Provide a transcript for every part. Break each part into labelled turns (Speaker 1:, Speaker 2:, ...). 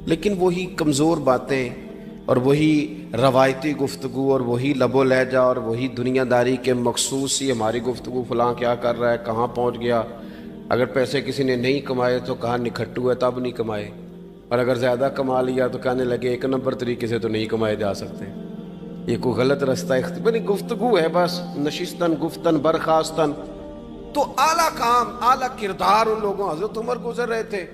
Speaker 1: لیکن وہی کمزور باتیں اور وہی روایتی گفتگو اور وہی لب و لہجہ اور وہی دنیا داری کے مخصوص سی ہماری گفتگو، فلاں کیا کر رہا ہے، کہاں پہنچ گیا، اگر پیسے کسی نے نہیں کمائے تو کہاں نکھٹو ہے تب نہیں کمائے، اور اگر زیادہ کما لیا تو کہنے لگے ایک نمبر طریقے سے تو نہیں کمائے جا سکتے، یہ کوئی غلط رستہ بنی گفتگو ہے بس، نشستن گفتن برخاستن۔ تو اعلیٰ کام، اعلیٰ کردار ان لوگوں، حضرت عمر گزر رہے تھے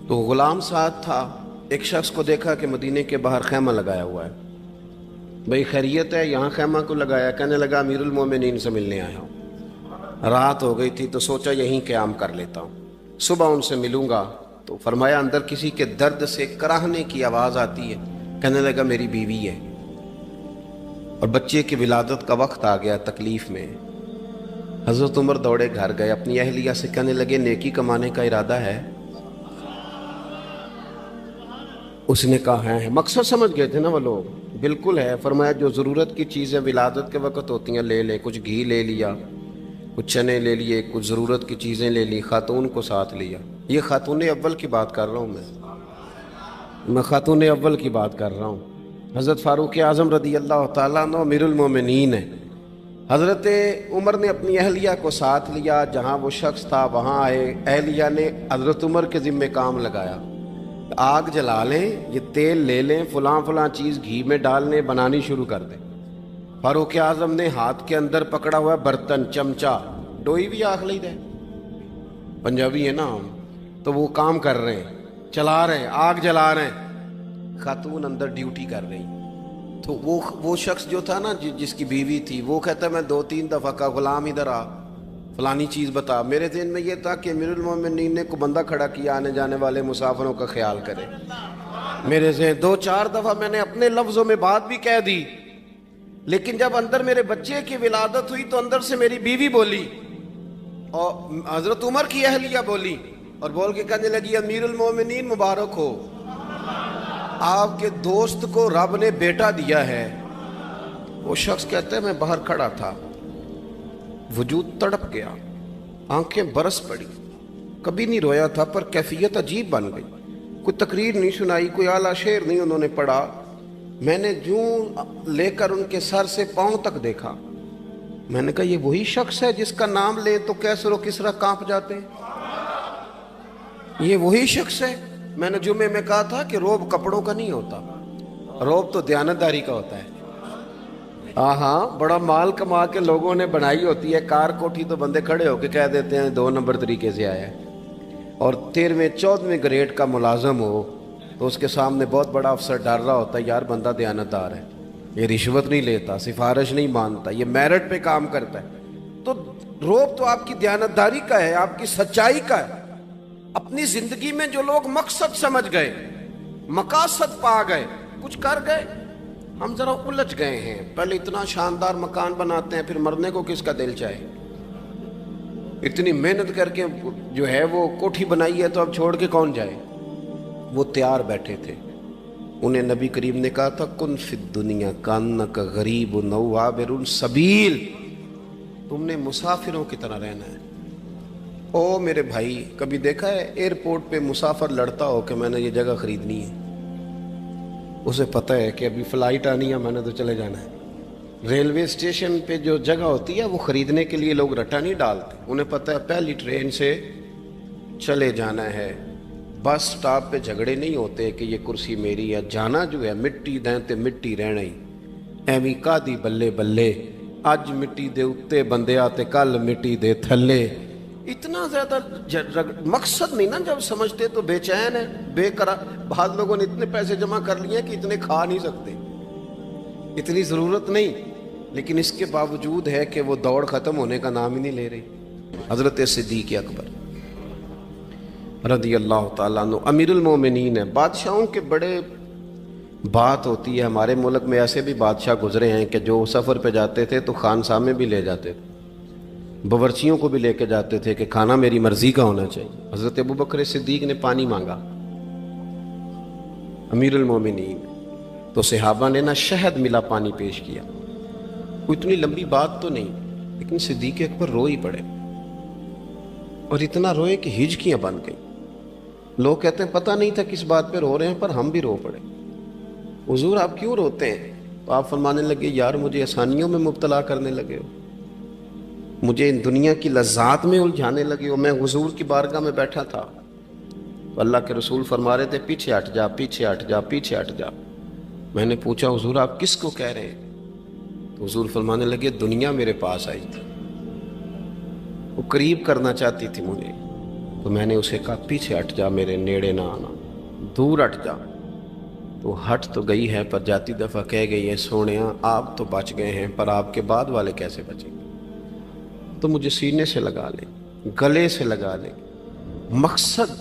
Speaker 1: تو غلام ساتھ تھا، ایک شخص کو دیکھا کہ مدینے کے باہر خیمہ لگایا ہوا ہے، بھئی خیریت ہے، یہاں خیمہ کو لگایا؟ کہنے لگا امیر المومنین سے ملنے آیا ہوں، رات ہو گئی تھی تو سوچا یہیں قیام کر لیتا ہوں، صبح ان سے ملوں گا۔ تو فرمایا اندر کسی کے درد سے کراہنے کی آواز آتی ہے، کہنے لگا میری بیوی ہے اور بچے کی ولادت کا وقت آ گیا، تکلیف میں۔ حضرت عمر دوڑے گھر گئے، اپنی اہلیہ سے کہنے لگے نیکی کمانے کا ارادہ ہے؟ اس نے کہا ہے، مقصد سمجھ گئے تھے نا وہ لوگ، بالکل ہے۔ فرمایا جو ضرورت کی چیزیں ولادت کے وقت ہوتی ہیں لے لے، کچھ گھی لے لیا، کچھ چنے لے لیے، کچھ ضرورت کی چیزیں لے لی، خاتون کو ساتھ لیا۔ یہ خاتون اول کی بات کر رہا ہوں میں خاتون اول کی بات کر رہا ہوں۔ حضرت فاروق اعظم رضی اللہ تعالیٰ عنہ امیر المومنین ہے۔ حضرت عمر نے اپنی اہلیہ کو ساتھ لیا، جہاں وہ شخص تھا وہاں آئے، اہلیہ نے حضرت عمر کے ذمہ کام لگایا، آگ جلا لیں، یہ تیل لے لیں، فلاں فلاں چیز گھی میں ڈال لیں، بنانی شروع کر دیں۔ فاروق اعظم نے ہاتھ کے اندر پکڑا ہوا برتن، چمچہ، ڈوئی بھی آخ لی دے، پنجابی ہے نا ہم، تو وہ کام کر رہے ہیں، چلا رہے ہیں، آگ جلا رہے ہیں، خاتون اندر ڈیوٹی کر رہی۔ تو وہ شخص جو تھا نا جس کی بیوی تھی، وہ کہتا ہے میں 2-3 دفعہ کا غلام ادھر آ، فلانی چیز بتا۔ میرے ذہن میں یہ تھا کہ امیر المومنین نے کو بندہ کھڑا کیا آنے جانے والے مسافروں کا خیال کرے۔ میرے ذہن 2-4 دفعہ میں نے اپنے لفظوں میں بات بھی کہہ دی، لیکن جب اندر میرے بچے کی ولادت ہوئی تو اندر سے میری بیوی بولی اور حضرت عمر کی اہلیہ بولی اور بول کے کہنے لگی امیر المومنین مبارک ہو، آپ کے دوست کو رب نے بیٹا دیا ہے۔ وہ شخص کہتا ہے میں باہر کھڑا تھا، وجود تڑپ گیا، آنکھیں برس پڑی، کبھی نہیں رویا تھا پر کیفیت عجیب بن گئی، کوئی تقریر نہیں سنائی، کوئی اعلیٰ شعر نہیں انہوں نے پڑھا، میں نے جوں لے کر ان کے سر سے پاؤں تک دیکھا، میں نے کہا یہ وہی شخص ہے جس کا نام لے تو کیسر و کسرا کانپ جاتے ہیں، یہ وہی شخص ہے۔ میں نے جمعے میں کہا تھا کہ روب کپڑوں کا نہیں ہوتا، روب تو دیانتداری کا ہوتا ہے۔ ہاں بڑا مال کما کے لوگوں نے بنائی ہوتی ہے کار کوٹھی، تو بندے کھڑے ہو کے کہہ دیتے ہیں 2 نمبر طریقے سے آیا ہے، اور 13ویں-14ویں گریڈ کا ملازم ہو تو اس کے سامنے بہت بڑا افسر ڈر رہا ہوتا ہے، یار بندہ دیانتدار ہے، یہ رشوت نہیں لیتا، سفارش نہیں مانتا، یہ میرٹ پہ کام کرتا ہے۔ تو روب تو آپ کی دیانتداری کا ہے، آپ کی سچائی کا ہے۔ اپنی زندگی میں جو لوگ مقصد سمجھ گئے، مقاصد پا گئے، کچھ کر گئے، ہم ذرا الجھ گئے ہیں۔ پہلے اتنا شاندار مکان بناتے ہیں، پھر مرنے کو کس کا دل چاہے؟ اتنی محنت کر کے جو ہے وہ کوٹھی بنائی ہے تو اب چھوڑ کے کون جائے؟ وہ تیار بیٹھے تھے، انہیں نبی کریم نے کہا تھا کن فی الدنیا کانک غریب او عابر السبیل، تم نے مسافروں کی طرح رہنا ہے۔ او میرے بھائی، کبھی دیکھا ہے ایئرپورٹ پہ مسافر لڑتا ہو کہ میں نے یہ جگہ خریدنی ہے؟ اسے پتہ ہے کہ ابھی فلائٹ آنی ہے، میں نے تو چلے جانا ہے۔ ریلوے اسٹیشن پہ جو جگہ ہوتی ہے وہ خریدنے کے لیے لوگ رٹا نہیں ڈالتے، انہیں پتہ ہے پہلی ٹرین سے چلے جانا ہے۔ بس سٹاپ پہ جھگڑے نہیں ہوتے کہ یہ کرسی میری ہے، جانا جو ہے مٹی دیں تے مٹی رہنا ہی، ایویں کادی بلے بلے، اج مٹی دے اتے بندے آتے کل مٹی دے تھلے۔ اتنا زیادہ مقصد نہیں نا جب سمجھتے تو بے چین ہے، بے قرار۔ بعض لوگوں نے اتنے پیسے جمع کر لیے کہ اتنے کھا نہیں سکتے، اتنی ضرورت نہیں، لیکن اس کے باوجود ہے کہ وہ دوڑ ختم ہونے کا نام ہی نہیں لے رہی۔ حضرت صدیق اکبر رضی اللہ تعالیٰ عنہ امیر المومنین ہے۔ بادشاہوں کے بڑے بات ہوتی ہے، ہمارے ملک میں ایسے بھی بادشاہ گزرے ہیں کہ جو سفر پہ جاتے تھے تو خانسا میں بھی لے جاتے تھے، باورچیوں کو بھی لے کے جاتے تھے کہ کھانا میری مرضی کا ہونا چاہیے۔ حضرت ابوبکر صدیق نے پانی مانگا، امیر المومنین، تو صحابہ نے نہ شہد ملا پانی پیش کیا، کوئی اتنی لمبی بات تو نہیں، لیکن صدیق اکبر رو ہی پڑے، اور اتنا روئے کہ ہجکیاں بن گئیں۔ لوگ کہتے ہیں پتہ نہیں تھا کس بات پہ رو رہے ہیں، پر ہم بھی رو پڑے۔ حضور آپ کیوں روتے ہیں؟ تو آپ فرمانے لگے یار مجھے آسانیوں میں مبتلا کرنے لگے ہو، مجھے ان دنیا کی لذات میں الجھانے لگے ہو۔ میں حضور کی بارگاہ میں بیٹھا تھا تو اللہ کے رسول فرما رہے تھے پیچھے ہٹ جا، پیچھے ہٹ جا، پیچھے ہٹ جا۔ میں نے پوچھا حضور آپ کس کو کہہ رہے ہیں؟ تو حضور فرمانے لگے دنیا میرے پاس آئی تھی، وہ قریب کرنا چاہتی تھی مجھے، تو میں نے اسے کہا پیچھے ہٹ جا، میرے نیڑے نہ آنا، دور ہٹ جا۔ تو ہٹ تو گئی ہے، پر جاتی دفعہ کہہ گئی ہے سونیا آپ تو بچ گئے ہیں، پر آپ کے بعد والے کیسے بچیں گے؟ تو مجھے سینے سے لگا لیں، گلے سے لگا لیں، مقصد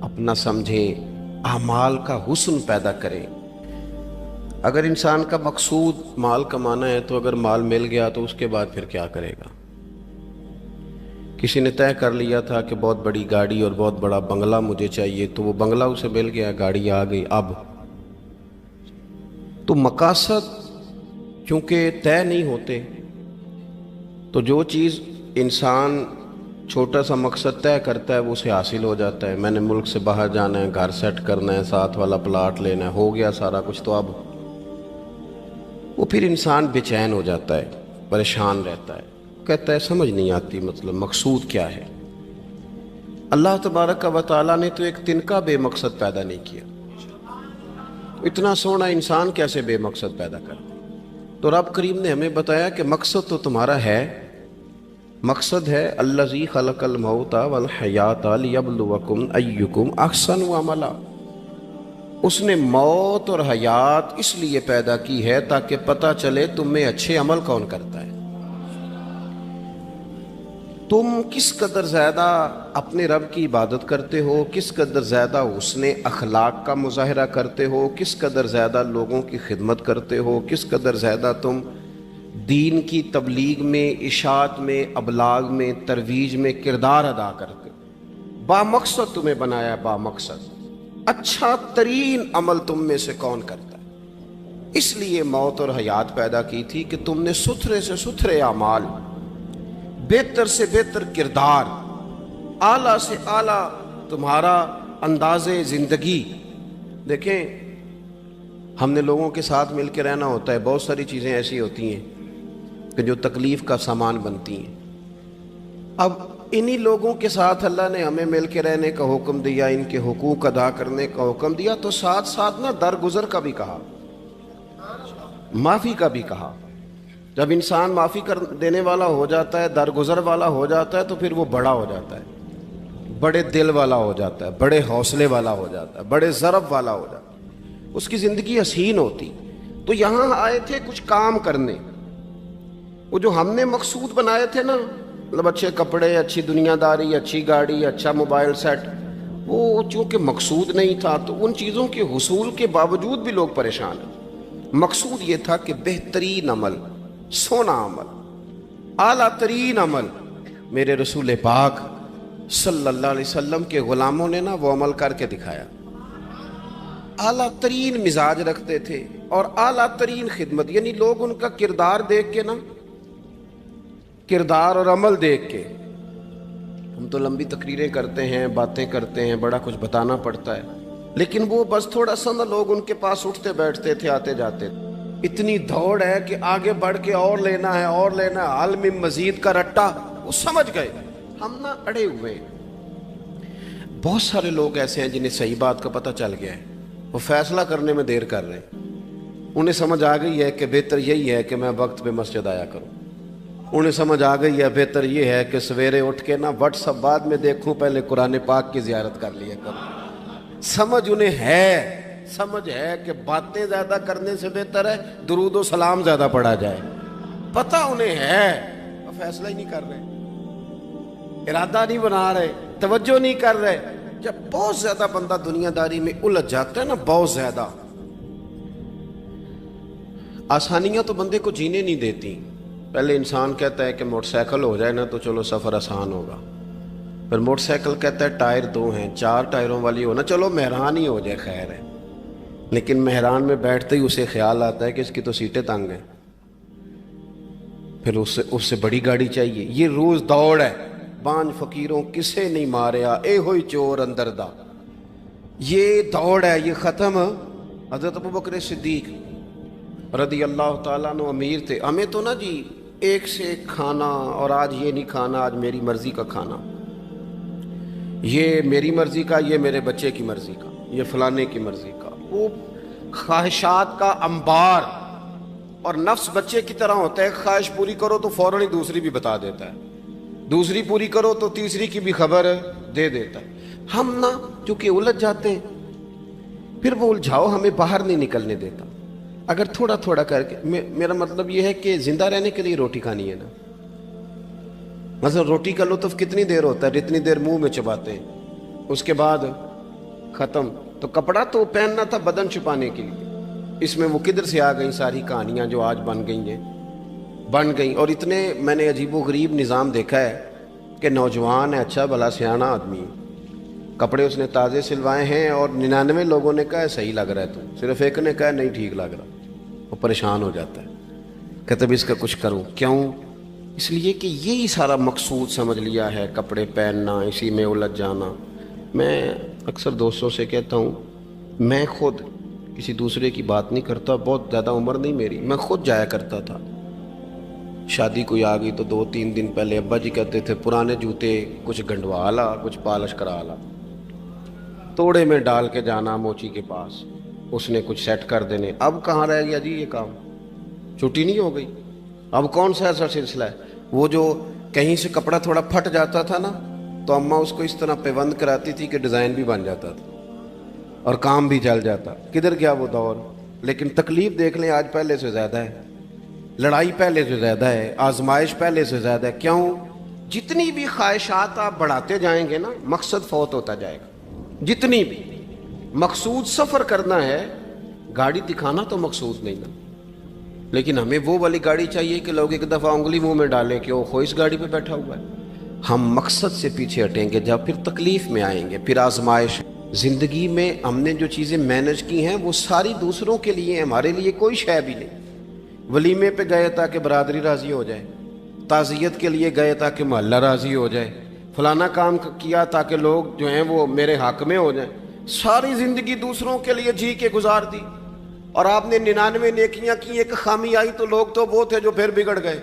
Speaker 1: اپنا سمجھیں، اعمال کا حسن پیدا کریں۔ اگر انسان کا مقصود مال کمانا ہے تو اگر مال مل گیا تو اس کے بعد پھر کیا کرے گا؟ کسی نے طے کر لیا تھا کہ بہت بڑی گاڑی اور بہت بڑا بنگلہ مجھے چاہیے، تو وہ بنگلہ اسے مل گیا، گاڑی آ گئی۔ اب تو مقاصد چونکہ طے نہیں ہوتے، تو جو چیز انسان چھوٹا سا مقصد طے کرتا ہے وہ اسے حاصل ہو جاتا ہے۔ میں نے ملک سے باہر جانا ہے، گھر سیٹ کرنا ہے، ساتھ والا پلاٹ لینا ہے، ہو گیا سارا کچھ، تو اب وہ پھر انسان بے چین ہو جاتا ہے، پریشان رہتا ہے، کہتا ہے سمجھ نہیں آتی مطلب مقصود کیا ہے۔ اللہ تبارک و تعالیٰ نے تو ایک تنکا بے مقصد پیدا نہیں کیا، اتنا سونا انسان کیسے بے مقصد پیدا کر دے؟ تو رب کریم نے ہمیں بتایا کہ مقصد تو تمہارا ہے، مقصد ہے الذی خلق الموت والحیات لیبلوکم ایکم احسن عملا۔ اس نے موت اور حیات اس لیے پیدا کی ہے تاکہ پتہ چلے تم میں اچھے عمل کون کرتا ہے، تم کس قدر زیادہ اپنے رب کی عبادت کرتے ہو، کس قدر زیادہ حسن اخلاق کا مظاہرہ کرتے ہو، کس قدر زیادہ لوگوں کی خدمت کرتے ہو، کس قدر زیادہ تم دین کی تبلیغ میں، اشاعت میں، ابلاغ میں، ترویج میں کردار ادا کرتے ہو۔ با مقصد تمہیں بنایا، با مقصد اچھا ترین عمل تم میں سے کون کرتا ہے، اس لیے موت اور حیات پیدا کی تھی کہ تم نے ستھرے سے ستھرے اعمال، بہتر سے بہتر کردار، اعلیٰ سے اعلیٰ تمہارا انداز زندگی۔ دیکھیں ہم نے لوگوں کے ساتھ مل کے رہنا ہوتا ہے، بہت ساری چیزیں ایسی ہوتی ہیں کہ جو تکلیف کا سامان بنتی ہیں۔ اب انہی لوگوں کے ساتھ اللہ نے ہمیں مل کے رہنے کا حکم دیا، ان کے حقوق ادا کرنے کا حکم دیا، تو ساتھ ساتھ نا درگزر کا بھی کہا، معافی کا بھی کہا۔ جب انسان معافی کر دینے والا ہو جاتا ہے، درگزر والا ہو جاتا ہے، تو پھر وہ بڑا ہو جاتا ہے، بڑے دل والا ہو جاتا ہے، بڑے حوصلے والا ہو جاتا ہے، بڑے ضرب والا ہو جاتا ہے، اس کی زندگی حسین ہوتی۔ تو یہاں آئے تھے کچھ کام کرنے، وہ جو ہم نے مقصود بنائے تھے نا، مطلب اچھے کپڑے، اچھی دنیا داری، اچھی گاڑی، اچھا موبائل سیٹ، وہ چونکہ مقصود نہیں تھا تو ان چیزوں کے حصول کے باوجود بھی لوگ پریشان ہیں۔ مقصود یہ تھا کہ بہترین عمل، سونا عمل، اعلیٰ ترین عمل میرے رسول پاک صلی اللہ علیہ وسلم کے غلاموں نے نا وہ عمل کر کے دکھایا۔ اعلیٰ ترین مزاج رکھتے تھے اور اعلیٰ ترین خدمت، یعنی لوگ ان کا کردار دیکھ کے نا، کردار اور عمل دیکھ کے، ہم تو لمبی تقریریں کرتے ہیں، باتیں کرتے ہیں، بڑا کچھ بتانا پڑتا ہے، لیکن وہ بس تھوڑا سا نا لوگ ان کے پاس اٹھتے بیٹھتے تھے، آتے جاتے تھے۔ اتنی دوڑ ہے کہ آگے بڑھ کے اور لینا ہے، اور لینا ہے، حال میں مزید کا رٹا، وہ سمجھ گئے ہم نا اڑے ہوئے ہیں۔ بہت سارے لوگ ایسے ہیں جنہیں صحیح بات کا پتہ چل گیا ہے، وہ فیصلہ کرنے میں دیر کر رہے ہیں، انہیں سمجھ آ گئی ہے کہ بہتر یہی ہے کہ میں وقت پہ مسجد آیا کروں، انہیں سمجھ آ گئی ہے بہتر یہ ہے کہ سویرے اٹھ کے نا واٹس ایپ بعد میں دیکھوں، پہلے قرآن پاک کی زیارت کر لیا کروں۔ سمجھ انہیں ہے، سمجھ ہے کہ باتیں زیادہ کرنے سے بہتر ہے درود و سلام زیادہ پڑھا جائے، پتہ انہیں ہے، وہ فیصلہ ہی نہیں کر رہے، ارادہ نہیں بنا رہے، توجہ نہیں کر رہے۔ جب بہت زیادہ بندہ دنیا داری میں الجھ جاتا ہے نا، بہت زیادہ، آسانیاں تو بندے کو جینے نہیں دیتی۔ پہلے انسان کہتا ہے کہ موٹر سائیکل ہو جائے نا تو چلو سفر آسان ہوگا، پھر موٹر سائیکل کہتا ہے ٹائر 2 ہیں، 4 ٹائروں والی ہونا، چلو مہران ہی ہو جائے خیر ہے، لیکن مہران میں بیٹھتے ہی اسے خیال آتا ہے کہ اس کی تو سیٹیں تنگ ہیں، پھر اس سے بڑی گاڑی چاہیے۔ یہ روز دوڑ ہے، بانج فقیروں کسے نہیں ماریا، اے ہوئی چور اندر دا، یہ دوڑ ہے، یہ ختم۔ حضرت ابوبکر صدیق رضی اللہ تعالیٰ عنہ امیر تھے، ہمیں تو نا جی ایک سے ایک کھانا، اور آج یہ نہیں کھانا، آج میری مرضی کا کھانا، یہ میری مرضی کا، یہ میرے بچے کی مرضی کا، یہ فلانے کی مرضی کا۔ وہ خواہشات کا انبار، اور نفس بچے کی طرح ہوتا ہے، خواہش پوری کرو تو فوراً ہی دوسری بھی بتا دیتا ہے، دوسری پوری کرو تو تیسری کی بھی خبر دے دیتا ہے۔ ہم نا چونکہ الجھ جاتے ہیں، پھر وہ الجھاؤ ہمیں باہر نہیں نکلنے دیتا۔ اگر تھوڑا تھوڑا کر کے، میرا مطلب یہ ہے کہ زندہ رہنے کے لیے روٹی کھانی ہے نا۔ مثلا روٹی کا لطف کتنی دیر ہوتا ہے، جتنی دیر منہ میں چباتے ہیں، اس کے بعد ختم۔ تو کپڑا تو پہننا تھا بدن چھپانے کے لیے، اس میں وہ کدھر سے آ گئیں ساری کہانیاں جو آج بن گئیں۔ اور اتنے میں نے عجیب و غریب نظام دیکھا ہے کہ نوجوان ہے، اچھا بھلا سیاںا آدمی، کپڑے اس نے تازے سلوائے ہیں، اور 99 لوگوں نے کہا ہے صحیح لگ رہا ہے، تو صرف ایک نے کہا ہے نہیں ٹھیک لگ رہا، وہ پریشان ہو جاتا ہے، کہتا ہے اس کا کچھ کروں۔ کیوں؟ اس لیے کہ یہی سارا مقصود سمجھ لیا ہے، کپڑے پہننا، اسی میں الجھ جانا۔ میں اکثر دوستوں سے کہتا ہوں، میں خود کسی دوسرے کی بات نہیں کرتا، بہت زیادہ عمر نہیں میری، میں خود جایا کرتا تھا، شادی کوئی آ گئی تو 2-3 دن پہلے ابا جی کہتے تھے پرانے جوتے کچھ گنڈوا لا، کچھ پالش کرا لا، توڑے میں ڈال کے جانا موچی کے پاس، اس نے کچھ سیٹ کر دینے۔ اب کہاں رہ گیا جی یہ کام، چھٹی نہیں ہو گئی، اب کون سا ایسا سلسلہ ہے؟ وہ جو کہیں سے کپڑا تھوڑا پھٹ جاتا تھا نا، تو اماں اس کو اس طرح پیوند کراتی تھی کہ ڈیزائن بھی بن جاتا تھا اور کام بھی چل جاتا۔ کدھر گیا وہ دور؟ لیکن تکلیف دیکھ لیں آج پہلے سے زیادہ ہے، لڑائی پہلے سے زیادہ ہے، آزمائش پہلے سے زیادہ ہے۔ کیوں؟ جتنی بھی خواہشات آپ بڑھاتے جائیں گے نا، مقصد فوت ہوتا جائے گا۔ جتنی بھی مقصود سفر کرنا ہے، گاڑی دکھانا تو مقصود نہیں نا، لیکن ہمیں وہ والی گاڑی چاہیے کہ لوگ ایک دفعہ انگلی منہ میں ڈالیں کہ وہ اس گاڑی پہ بیٹھا ہوا ہے۔ ہم مقصد سے پیچھے ہٹیں گے جب پھر تکلیف میں آئیں گے، پھر آزمائش۔ زندگی میں ہم نے جو چیزیں مینج کی ہیں وہ ساری دوسروں کے لیے ہیں، ہمارے لیے کوئی شے بھی نہیں۔ ولیمے پہ گئے تاکہ برادری راضی ہو جائے، تعزیت کے لیے گئے تاکہ محلہ راضی ہو جائے، فلانا کام کیا تاکہ لوگ جو ہیں وہ میرے حق میں ہو جائیں۔ ساری زندگی دوسروں کے لیے جی کے گزار دی، اور آپ نے 99 نیکیاں کی، ایک خامی آئی تو لوگ تو وہ تھے جو پھر بگڑ گئے۔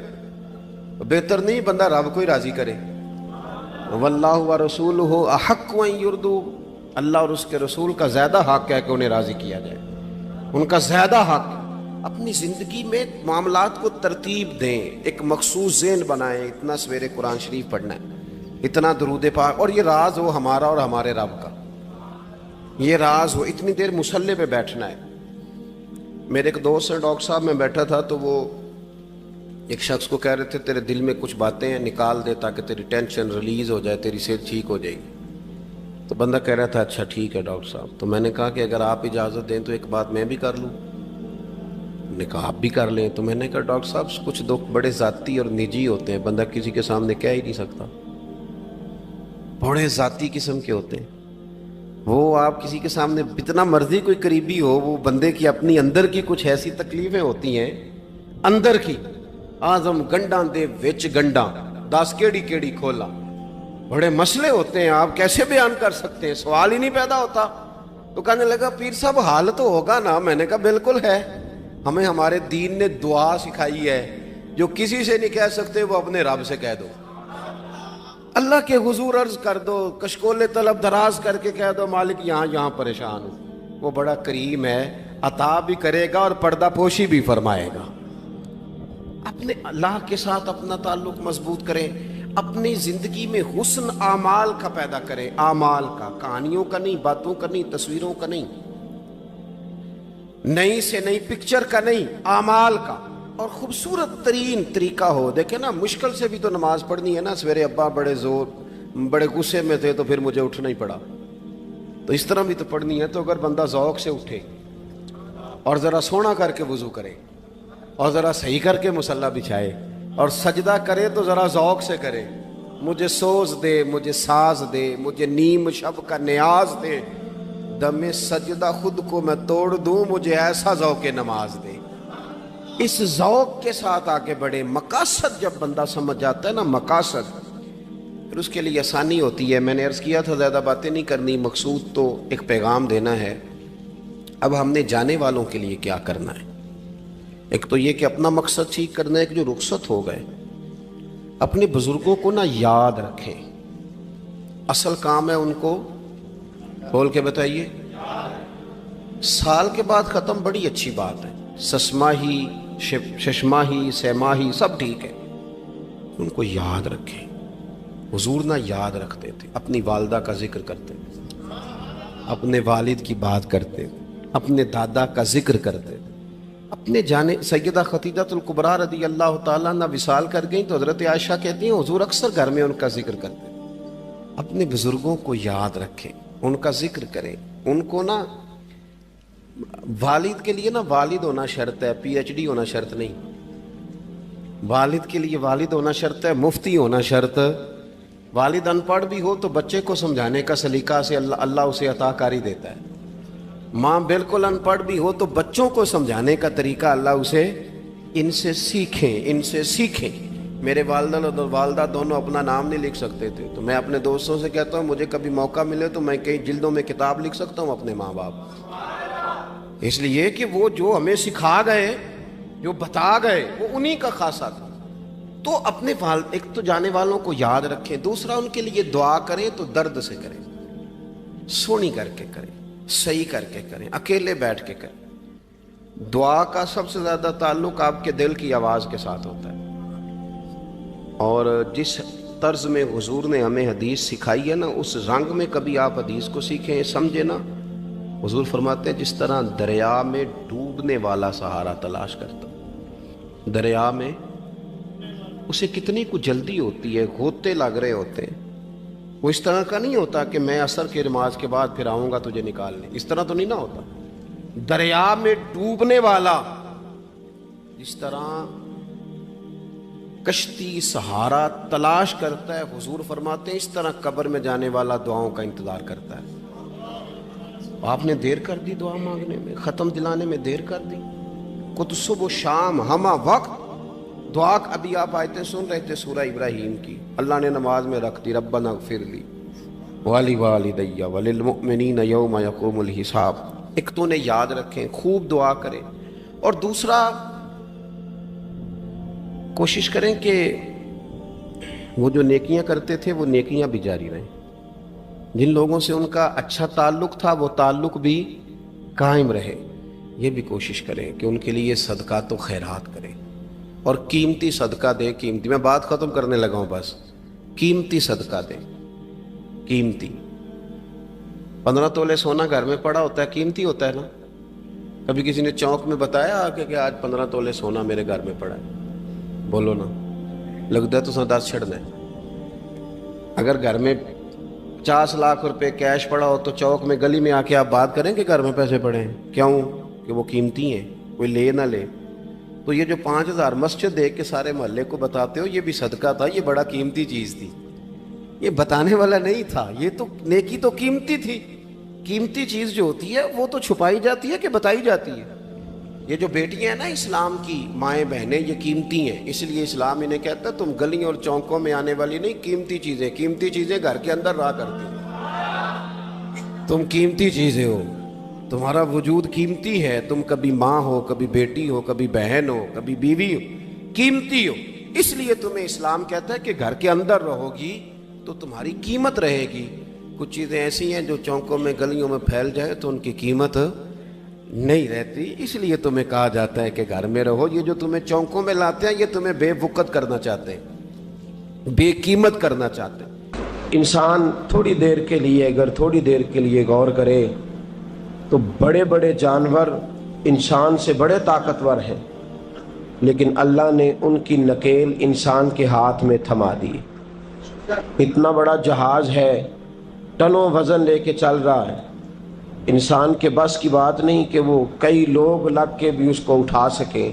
Speaker 1: بہتر نہیں بندہ رب کو ہی راضی کرے۔ واللہ ورسولہ احق ان یرضوا، اللہ اور اس کے رسول کا زیادہ حق ہے کہ انہیں راضی کیا جائے، ان کا زیادہ حق۔ اپنی زندگی میں معاملات کو ترتیب دیں، ایک مخصوص ذہن بنائیں، اتنا سویرے قرآن شریف پڑھنا ہے، اتنا درود پاک، اور یہ راز ہو ہمارا اور ہمارے رب کا، یہ راز ہو، اتنی دیر مصلی پہ بیٹھنا ہے۔ میرے ایک دوست ہیں ڈاکٹر صاحب، میں بیٹھا تھا تو وہ ایک شخص کو کہہ رہے تھے تیرے دل میں کچھ باتیں ہیں نکال دے تاکہ تیری ٹینشن ریلیز ہو جائے، تیری صحت ٹھیک ہو جائے گی۔ تو بندہ کہہ رہا تھا اچھا ٹھیک ہے ڈاکٹر صاحب۔ تو میں نے کہا کہ اگر آپ اجازت دیں تو ایک بات میں بھی کر لوں؟ نے کہا آپ بھی کر لیں۔ تو میں نے کہا ڈاکٹر صاحب کچھ دکھ بڑے ذاتی اور نجی ہوتے ہیں، بندہ کسی کے سامنے کہہ ہی نہیں سکتا، بڑے ذاتی قسم کے ہوتے ہیں، وہ آپ کسی کے سامنے اتنا مرضی کوئی قریبی ہو، وہ بندے کی اپنی اندر کی کچھ ایسی تکلیفیں ہوتی ہیں اندر کی، آزم گنڈاں دے وچ گنڈاں 10 کیڑی کھولا، بڑے مسئلے ہوتے ہیں، آپ کیسے بیان کر سکتے ہیں، سوال ہی نہیں پیدا ہوتا۔ تو کہنے لگا پیر صاحب حال تو ہوگا نا؟ میں نے کہا بالکل ہے، ہمیں ہمارے دین نے دعا سکھائی ہے، جو کسی سے نہیں کہہ سکتے وہ اپنے رب سے کہہ دو، اللہ کے حضور عرض کر دو، کشکول طلب دراز کر کے کہہ دو مالک یہاں پریشان ہوں، وہ بڑا کریم ہے، عطا بھی کرے گا اور پردہ پوشی بھی فرمائے گا۔ اپنے اللہ کے ساتھ اپنا تعلق مضبوط کریں، اپنی زندگی میں حسن اعمال کا پیدا کریں، اعمال کا، کہانیوں کا نہیں، باتوں کا نہیں، تصویروں کا نہیں، نئی سے نئی پکچر کا نہیں، اعمال کا، اور خوبصورت ترین طریقہ ہو۔ دیکھیں نا، مشکل سے بھی تو نماز پڑھنی ہے نا۔ سویرے ابا بڑے غصے میں تھے تو پھر مجھے اٹھنا ہی پڑا، تو اس طرح بھی تو پڑھنی ہے۔ تو اگر بندہ ذوق سے اٹھے اور ذرا سونا کر کے وضو کرے اور ذرا صحیح کر کے مصلی بچھائے اور سجدہ کرے تو ذرا ذوق سے کرے، مجھے سوز دے، مجھے ساز دے، مجھے نیم شب کا نیاز دے، دم سجدہ خود کو میں توڑ دوں، مجھے ایسا ذوق نماز دے۔ اس ذوق کے ساتھ آگے بڑھے۔ مقاصد جب بندہ سمجھ جاتا ہے نا، مقاصد پھر اس کے لیے آسانی ہوتی ہے. میں نے عرض کیا تھا زیادہ باتیں نہیں کرنی، مقصود تو ایک پیغام دینا ہے. اب ہم نے جانے والوں کے لیے کیا کرنا ہے؟ ایک تو یہ کہ اپنا مقصد ٹھیک کرنا ہے کہ جو رخصت ہو گئے اپنے بزرگوں کو نہ یاد رکھیں. اصل کام ہے ان کو بول کے بتائیے. سال کے بعد ختم بڑی اچھی بات ہے، سسماہی ششماہی سیماہی سب ٹھیک ہے، ان کو یاد رکھیں. حضور نہ یاد رکھتے تھے، اپنی والدہ کا ذکر کرتے تھے، اپنے والد کی بات کرتے تھے، اپنے دادا کا ذکر کرتے تھے. اپنے جانے سیدہ خدیجہ الکبریٰ رضی اللہ تعالیٰ عنہ وصال کر گئیں تو حضرت عائشہ کہتی ہیں حضور اکثر گھر میں ان کا ذکر کرتے تھے. اپنے بزرگوں کو یاد رکھیں، ان کا ذکر کریں. ان کو نا والد کے لیے نا والد ہونا شرط ہے، پی ایچ ڈی ہونا شرط نہیں. والد کے لیے والد ہونا شرط ہے، مفتی ہونا شرط. والد ان پڑھ بھی ہو تو بچے کو سمجھانے کا سلیقہ سے اللہ اسے عطا کاری دیتا ہے. ماں بالکل ان پڑھ بھی ہو تو بچوں کو سمجھانے کا طریقہ اللہ اسے ان سے سیکھیں. میرے والدہ اور والدہ دونوں اپنا نام نہیں لکھ سکتے تھے، تو میں اپنے دوستوں سے کہتا ہوں مجھے کبھی موقع ملے تو میں کئی جلدوں میں کتاب لکھ سکتا ہوں اپنے ماں باپ. اس لیے کہ وہ جو ہمیں سکھا گئے، جو بتا گئے، وہ انہی کا خاصہ تھا. تو اپنے ایک تو جانے والوں کو یاد رکھیں. دوسرا ان کے لیے دعا کریں تو درد سے کریں، سونی کر کے کریں، صحیح کر کے کریں، اکیلے بیٹھ کے کریں. دعا کا سب سے زیادہ تعلق آپ کے دل کی آواز کے ساتھ ہوتا ہے. اور جس طرز میں حضور نے ہمیں حدیث سکھائی ہے نا، اس رنگ میں کبھی آپ حدیث کو سیکھیں، سمجھیں نا. حضور فرماتے ہیں جس طرح دریا میں ڈوبنے والا سہارا تلاش کرتا، دریا میں اسے کتنی کو جلدی ہوتی ہے، غوطے لگ رہے ہوتے ہیں. وہ اس طرح کا نہیں ہوتا کہ میں عصر کی نماز کے بعد پھر آؤں گا تجھے نکالنے، اس طرح تو نہیں نہ ہوتا. دریا میں ڈوبنے والا جس طرح کشتی سہارا تلاش کرتا ہے، حضور فرماتے ہیں اس طرح قبر میں جانے والا دعاؤں کا انتظار کرتا ہے. آپ نے دیر کر دی دعا مانگنے میں، ختم دلانے میں دیر کر دی. کت صبح شام ہمہ وقت دعا. ابھی آپ آیتیں سن رہے تھے سورہ ابراہیم کی، اللہ نے نماز میں رکھ دی ربنا اغفر لی ولوالدی وللمؤمنین یوم یقوم الحساب. ایک تو انہیں یاد رکھیں، خوب دعا کریں. اور دوسرا کوشش کریں کہ وہ جو نیکیاں کرتے تھے وہ نیکیاں بھی جاری رہیں. جن لوگوں سے ان کا اچھا تعلق تھا وہ تعلق بھی قائم رہے. یہ بھی کوشش کریں کہ ان کے لیے صدقات و خیرات کریں، اور قیمتی صدقہ دیں. قیمتی، میں بات ختم کرنے لگا ہوں بس. قیمتی صدقہ دیں، قیمتی. 15 تولے سونا گھر میں پڑا ہوتا ہے، قیمتی ہوتا ہے نا. کبھی کسی نے چوک میں بتایا کہ آج 15 تولے سونا میرے گھر میں پڑا ہے؟ بولو نا، لگتا ہے تو 10 چھڑنا ہے. اگر گھر میں 50 لاکھ روپے کیش پڑا ہو تو چوک میں گلی میں آ کے آپ بات کریں کہ گھر میں پیسے پڑے ہیں. کیوں؟ کہ وہ قیمتی ہیں، کوئی لے نہ لے. تو یہ جو 5000 مسجد دیکھ کے سارے محلے کو بتاتے ہو یہ بھی صدقہ تھا، یہ بڑا قیمتی چیز تھی. یہ بتانے والا نہیں تھا، یہ تو نیکی تو قیمتی تھی. قیمتی چیز جو ہوتی ہے وہ تو چھپائی جاتی ہے کہ بتائی جاتی ہے. یہ جو بیٹیاں ہیں نا اسلام کی مائیں بہنیں، یہ قیمتی ہیں. اس لیے اسلام انہیں کہتا ہے تم گلیوں اور چوکوں میں آنے والی نہیں، قیمتی چیزیں گھر کے اندر رہا کرتی. تم قیمتی چیزیں ہو، تمہارا وجود قیمتی ہے. تم کبھی ماں ہو، کبھی بیٹی ہو، کبھی بہن ہو، کبھی بیوی ہو، قیمتی ہو. اس لیے تمہیں اسلام کہتا ہے کہ گھر کے اندر رہو گی تو تمہاری قیمت رہے گی. کچھ چیزیں ایسی ہیں جو چوکوں میں گلیوں میں پھیل جائے تو ان کی قیمت نہیں رہتی. اس لیے تمہیں کہا جاتا ہے کہ گھر میں رہو. یہ جو تمہیں چوکوں میں لاتے ہیں یہ تمہیں بے وقت کرنا چاہتے ہیں، بے قیمت کرنا چاہتے ہیں. انسان تھوڑی دیر کے لیے، اگر تھوڑی دیر کے لیے غور کرے تو بڑے بڑے جانور انسان سے بڑے طاقتور ہیں، لیکن اللہ نے ان کی نکیل انسان کے ہاتھ میں تھما دی. اتنا بڑا جہاز ہے، ٹنوں وزن لے کے چل رہا ہے. انسان کے بس کی بات نہیں کہ وہ کئی لوگ لگ کے بھی اس کو اٹھا سکیں،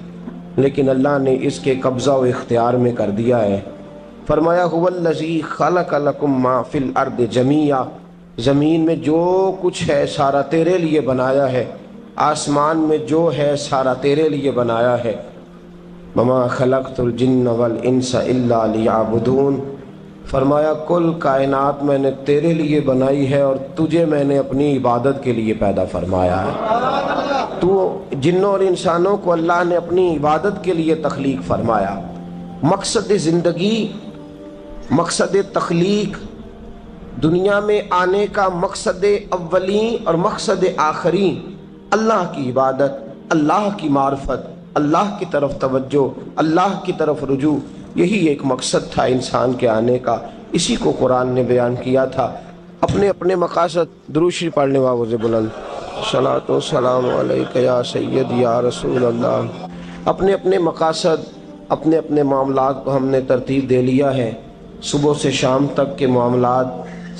Speaker 1: لیکن اللہ نے اس کے قبضہ و اختیار میں کر دیا ہے. فرمایا هو الذی خلق لکم ما فی الارض جمیعا، زمین میں جو کچھ ہے سارا تیرے لیے بنایا ہے، آسمان میں جو ہے سارا تیرے لیے بنایا ہے. وما خلقت الجن والانس الا لیعبدون، فرمایا کل کائنات میں نے تیرے لیے بنائی ہے اور تجھے میں نے اپنی عبادت کے لیے پیدا فرمایا ہے۔ تو جنوں اور انسانوں کو اللہ نے اپنی عبادت کے لیے تخلیق فرمایا۔ مقصد زندگی، مقصد تخلیق، دنیا میں آنے کا مقصد اولین اور مقصد آخرین اللہ کی عبادت، اللہ کی معرفت، اللہ کی طرف توجہ، اللہ کی طرف رجوع، یہی ایک مقصد تھا انسان کے آنے کا۔ اسی کو قرآن نے بیان کیا تھا۔ اپنے اپنے مقاصد، درود شریف پڑھنے والوں سے بلند صلاۃ و سلام علیک یا سید یا رسول اللہ۔ اپنے اپنے مقاصد، اپنے اپنے معاملات کو ہم نے ترتیب دے لیا ہے۔ صبح سے شام تک کے معاملات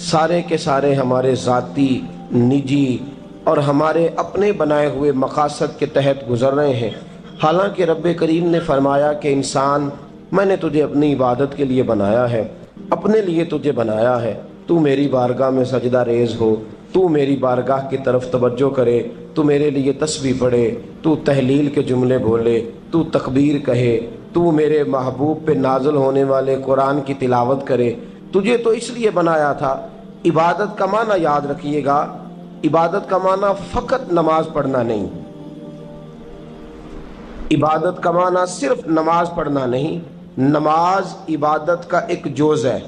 Speaker 1: سارے کے سارے ہمارے ذاتی، نجی اور ہمارے اپنے بنائے ہوئے مقاصد کے تحت گزر رہے ہیں۔ حالانکہ رب کریم نے فرمایا کہ انسان، میں نے تجھے اپنی عبادت کے لیے بنایا ہے، اپنے لیے تجھے بنایا ہے، تو میری بارگاہ میں سجدہ ریز ہو، تو میری بارگاہ کی طرف توجہ کرے، تو میرے لیے تسبیح پڑھے، تو تحلیل کے جملے بولے، تو تکبیر کہے، تو میرے محبوب پہ نازل ہونے والے قرآن کی تلاوت کرے۔ تجھے تو اس لیے بنایا تھا۔ عبادت کا معنی یاد رکھیے گا، عبادت کا معنی فقط نماز پڑھنا نہیں، عبادت کا معنی صرف نماز پڑھنا نہیں۔ نماز عبادت کا ایک جز ہے،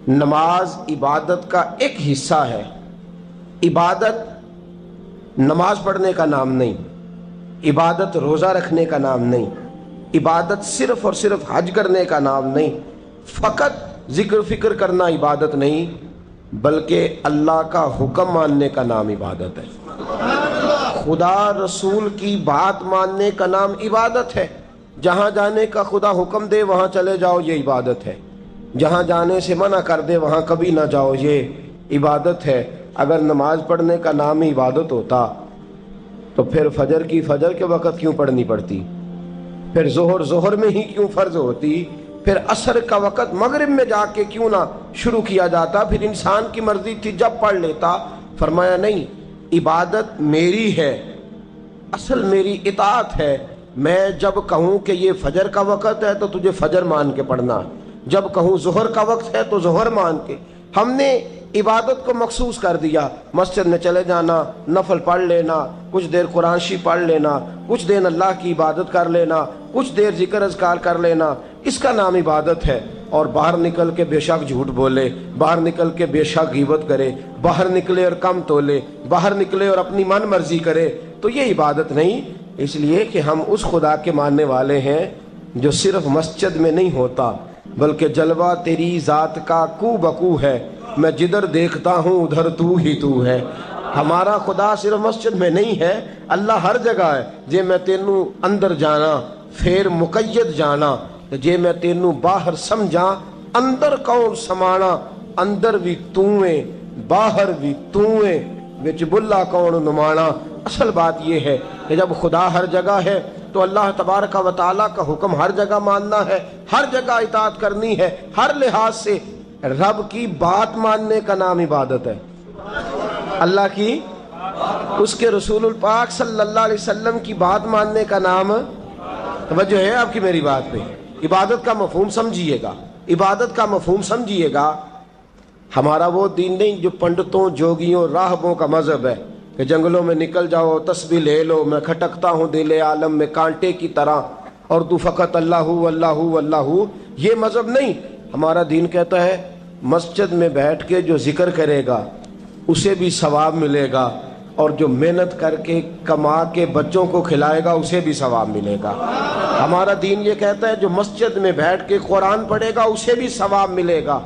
Speaker 1: نماز عبادت کا ایک حصہ ہے۔ عبادت نماز پڑھنے کا نام نہیں، عبادت روزہ رکھنے کا نام نہیں، عبادت صرف اور صرف حج کرنے کا نام نہیں، فقط ذکر فکر کرنا عبادت نہیں، بلکہ اللہ کا حکم ماننے کا نام عبادت ہے۔ خدا رسول کی بات ماننے کا نام عبادت ہے۔ جہاں جانے کا خدا حکم دے وہاں چلے جاؤ، یہ عبادت ہے۔ جہاں جانے سے منع کر دے وہاں کبھی نہ جاؤ، یہ عبادت ہے۔ اگر نماز پڑھنے کا نام ہی عبادت ہوتا تو پھر فجر کی فجر کے وقت کیوں پڑھنی پڑتی، پھر ظہر میں ہی کیوں فرض ہوتی، پھر عصر کا وقت مغرب میں جا کے کیوں نہ شروع کیا جاتا، پھر انسان کی مرضی تھی جب پڑھ لیتا۔ فرمایا نہیں، عبادت میری ہے، اصل میری اطاعت ہے۔ میں جب کہوں کہ یہ فجر کا وقت ہے تو تجھے فجر مان کے پڑھنا، جب کہوں ظہر کا وقت ہے تو ظہر مان کے۔ ہم نے عبادت کو مخصوص کر دیا، مسجد میں چلے جانا، نفل پڑھ لینا، کچھ دیر قرآن شریف پڑھ لینا، کچھ دیر اللہ کی عبادت کر لینا، کچھ دیر ذکر اذکار کر لینا، اس کا نام عبادت ہے۔ اور باہر نکل کے بے شک جھوٹ بولے، باہر نکل کے بے شک غیبت کرے، باہر نکلے اور کم تولے، باہر نکلے اور اپنی من مرضی کرے، تو یہ عبادت نہیں۔ اس لیے کہ ہم اس خدا کے ماننے والے ہیں جو صرف مسجد میں نہیں ہوتا، بلکہ جلوہ تیری ذات کا کو بکو ہے، میں جدھر دیکھتا ہوں ادھر تو ہی تو ہے۔ ہمارا خدا صرف مسجد میں نہیں ہے، اللہ ہر جگہ ہے۔ جے میں تینوں اندر جانا پھر مقید جانا، جے میں تینوں باہر سمجھا اندر کون سمانا، اندر بھی تویں باہر بھی تویں وچ بلا کون نمانا۔ اصل بات یہ ہے کہ جب خدا ہر جگہ ہے تو اللہ تبارک و تعالیٰ کا حکم ہر جگہ ماننا ہے، ہر جگہ اطاعت کرنی ہے، ہر لحاظ سے۔ رب کی بات ماننے کا نام عبادت ہے، اللہ کی، اس کے رسول الپاک صلی اللہ علیہ وسلم کی بات ماننے کا نام، توجہ ہے آپ کی میری بات پہ؟ عبادت کا مفہوم سمجھیے گا، عبادت کا مفہوم سمجھیے گا۔ ہمارا وہ دین نہیں جو پنڈتوں، جوگیوں، راہبوں کا مذہب ہے کہ جنگلوں میں نکل جاؤ، تسبیح لے لو، میں کھٹکتا ہوں دل عالم میں کانٹے کی طرح اور تو فقط اللہ اللہ اللہ۔ یہ مذہب نہیں۔ ہمارا دین کہتا ہے مسجد میں بیٹھ کے جو ذکر کرے گا اسے بھی ثواب ملے گا، اور جو محنت کر کے کما کے بچوں کو کھلائے گا اسے بھی ثواب ملے گا۔ ہمارا دین یہ کہتا ہے جو مسجد میں بیٹھ کے قرآن پڑھے گا اسے بھی ثواب ملے گا،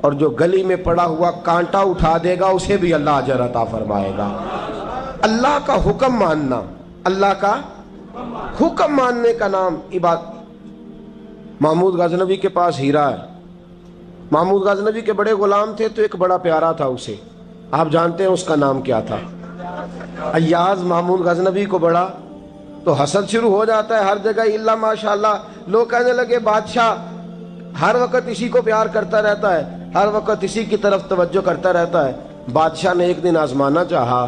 Speaker 1: اور جو گلی میں پڑا ہوا کانٹا اٹھا دے گا اسے بھی اللہ اجر عطا فرمائے گا۔ اللہ کا حکم ماننا، اللہ کا حکم ماننے کا نام عبادت۔ محمود غزنوی کے پاس ہیرا ہے، محمود غزنوی کے بڑے غلام تھے تو ایک بڑا پیارا تھا اسے، آپ جانتے ہیں اس کا نام کیا تھا؟ ایاز محمود غزنوی کو بڑا تو حسد شروع ہو جاتا ہے ہر جگہ، اللہ ماشاءاللہ۔ لوگ کہنے لگے بادشاہ ہر وقت اسی کو پیار کرتا رہتا ہے، ہر وقت اسی کی طرف توجہ کرتا رہتا ہے۔ بادشاہ نے ایک دن آزمانا چاہا،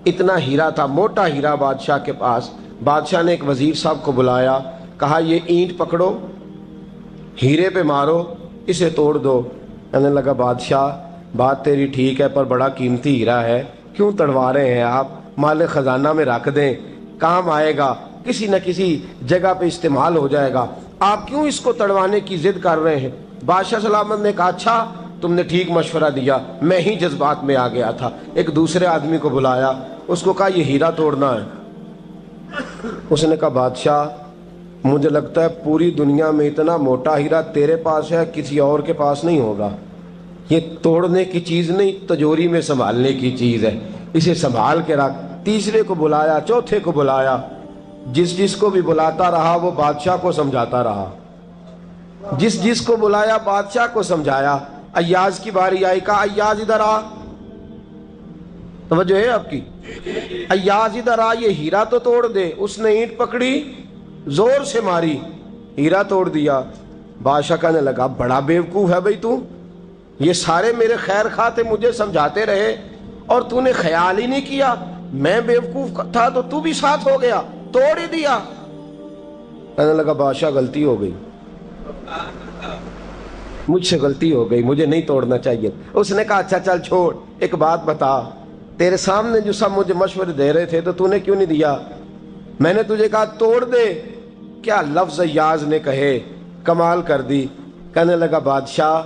Speaker 1: اتنا ہیرا تھا، موٹا ہیرا بادشاہ کے پاس۔ بادشاہ نے ایک وزیر صاحب کو بلایا، کہا یہ اینٹ پکڑو، ہیرے پہ مارو، اسے توڑ دو۔ کہنے لگا بادشاہ بات تیری ٹھیک ہے پر بڑا قیمتی ہیرا ہے، کیوں تڑوا رہے ہیں آپ؟ مال خزانہ میں رکھ دیں، کام آئے گا، کسی نہ کسی جگہ پہ استعمال ہو جائے گا، آپ کیوں اس کو تڑوانے کی ضد کر رہے ہیں؟ بادشاہ سلامت نے کہا اچھا تم نے ٹھیک مشورہ دیا، میں ہی جذبات میں آ گیا تھا۔ ایک دوسرے آدمی کو بلایا، اس کو کہا یہ ہیرا توڑنا ہے۔ اس نے کہا بادشاہ مجھے لگتا ہے پوری دنیا میں اتنا موٹا ہیرا تیرے پاس ہے، کسی اور کے پاس نہیں ہوگا۔ یہ توڑنے کی چیز نہیں، تجوری میں سنبھالنے کی چیز ہے، اسے سنبھال کے رکھ۔ تیسرے کو بلایا، چوتھے کو بلایا، جس کو بھی بلاتا رہا وہ بادشاہ کو سمجھاتا رہا، جس کو بلایا بادشاہ کو سمجھایا۔ ایاز کی باری آئی، کہا ایاز ادھر آ، توجہ ہے آپ کی؟ ایاز ادھر آ، یہ ہیرا تو توڑ دے۔ اس نے اینٹ پکڑی، زور سے ماری، ہیرا توڑ دیا۔ بادشاہ کہنے لگا بڑا بیوقوف ہے بھئی تو، یہ سارے میرے خیر خواہ تھے، مجھے سمجھاتے رہے اور تو نے خیال ہی نہیں کیا، میں بیوقوف تھا تو تو بھی ساتھ ہو گیا، توڑ ہی دیا۔ کہنے لگا بادشاہ غلطی ہو گئی، مجھ سے غلطی ہو گئی، مجھے نہیں توڑنا چاہیے۔ اس نے کہا اچھا چل چھوڑ، ایک بات بتا، تیرے سامنے جو سب مجھے مشورے دے رہے تھے تو نے کیوں نہیں دیا؟ میں نے تجھے کہا توڑ دے، کیا لفظ ایاز نے کہے، کمال کر دی۔ کہنے لگا بادشاہ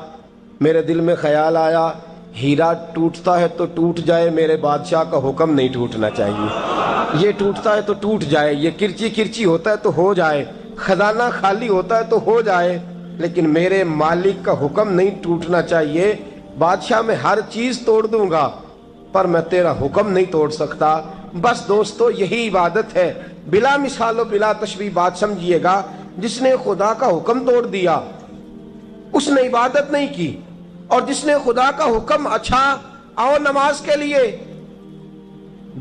Speaker 1: میرے دل میں خیال آیا ہیرا ٹوٹتا ہے تو ٹوٹ جائے، میرے بادشاہ کا حکم نہیں ٹوٹنا چاہیے۔ یہ ٹوٹتا ہے تو ٹوٹ جائے، یہ کرچی کرچی ہوتا ہے تو ہو جائے، خزانہ خالی ہوتا ہے تو ہو جائے، لیکن میرے مالک کا حکم نہیں ٹوٹنا چاہیے۔ بادشاہ میں ہر چیز توڑ دوں گا پر میں تیرا حکم نہیں توڑ سکتا۔ بس دوستو یہی عبادت ہے، بلا مثال و بلا تشبیہ بات سمجھیے گا۔ جس نے خدا کا حکم توڑ دیا اس نے عبادت نہیں کی، اور جس نے خدا کا حکم اچھا آؤ نماز کے لیے،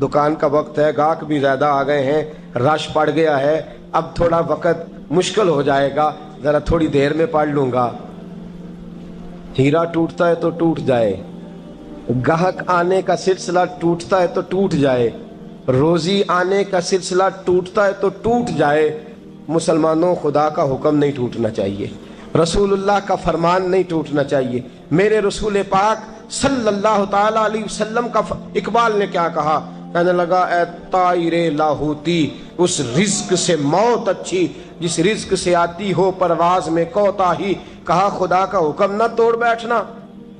Speaker 1: دکان کا وقت ہے، گاہک بھی زیادہ آ گئے ہیں، رش پڑ گیا ہے، اب تھوڑا وقت مشکل ہو جائے گا، ذرا تھوڑی دیر میں پڑھ لوں گا۔ ہیرا ٹوٹتا ہے تو ٹوٹ جائے، گاہک آنے کا سلسلہ ٹوٹتا ہے تو ٹوٹ جائے، روزی آنے کا سلسلہ ٹوٹتا ہے تو ٹوٹ جائے۔ مسلمانوں خدا کا حکم نہیں ٹوٹنا چاہیے، رسول اللہ کا فرمان نہیں ٹوٹنا چاہیے۔ میرے رسول پاک صلی اللہ تعالی علیہ وسلم کا اقبال نے کیا کہا؟ کہنے لگا اے طائر لاہوتی، اس رزق سے موت اچھی جس رزق سے آتی ہو پرواز میں کوتاہی۔ کہا خدا کا حکم نہ توڑ بیٹھنا،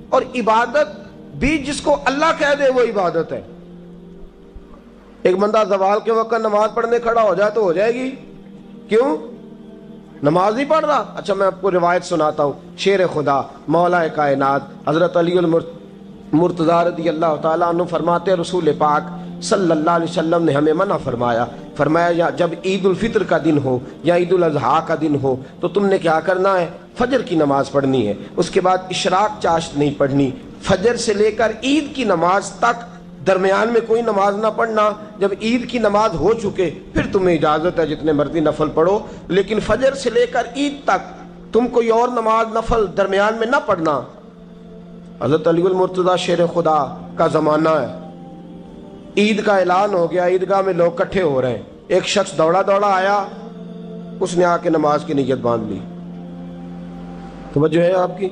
Speaker 1: اور عبادت بھی جس کو اللہ کہہ دے وہ عبادت ہے۔ ایک بندہ زوال کے وقت نماز پڑھنے کھڑا ہو جائے تو ہو جائے گی، کیوں؟ نماز نہیں پڑھ رہا؟ اچھا میں آپ کو روایت سناتا ہوں، شیر خدا مولا کائنات حضرت علی المرتضی رضی اللہ تعالیٰ عنہ فرماتے رسول پاک صلی اللہ علیہ وسلم نے ہمیں منع فرمایا جب عید الفطر کا دن ہو یا عید الاضحیٰ کا دن ہو تو تم نے کیا کرنا ہے؟ فجر کی نماز پڑھنی ہے، اس کے بعد اشراق چاشت نہیں پڑھنی، فجر سے لے کر عید کی نماز تک درمیان میں کوئی نماز نہ پڑھنا۔ جب عید کی نماز ہو چکے پھر تمہیں اجازت ہے جتنے مرضی نفل پڑھو، لیکن فجر سے لے کر عید تک تم کوئی اور نماز نفل درمیان میں نہ پڑھنا۔ حضرت علی المرتضی شیر خدا کا زمانہ ہے، عید کا اعلان ہو گیا، عیدگاہ میں لوگ کٹھے ہو رہے ہیں، ایک شخص دوڑا دوڑا آیا، اس نے آ کے نماز کی نیت باندھ لی۔ توجہ ہے آپ کی؟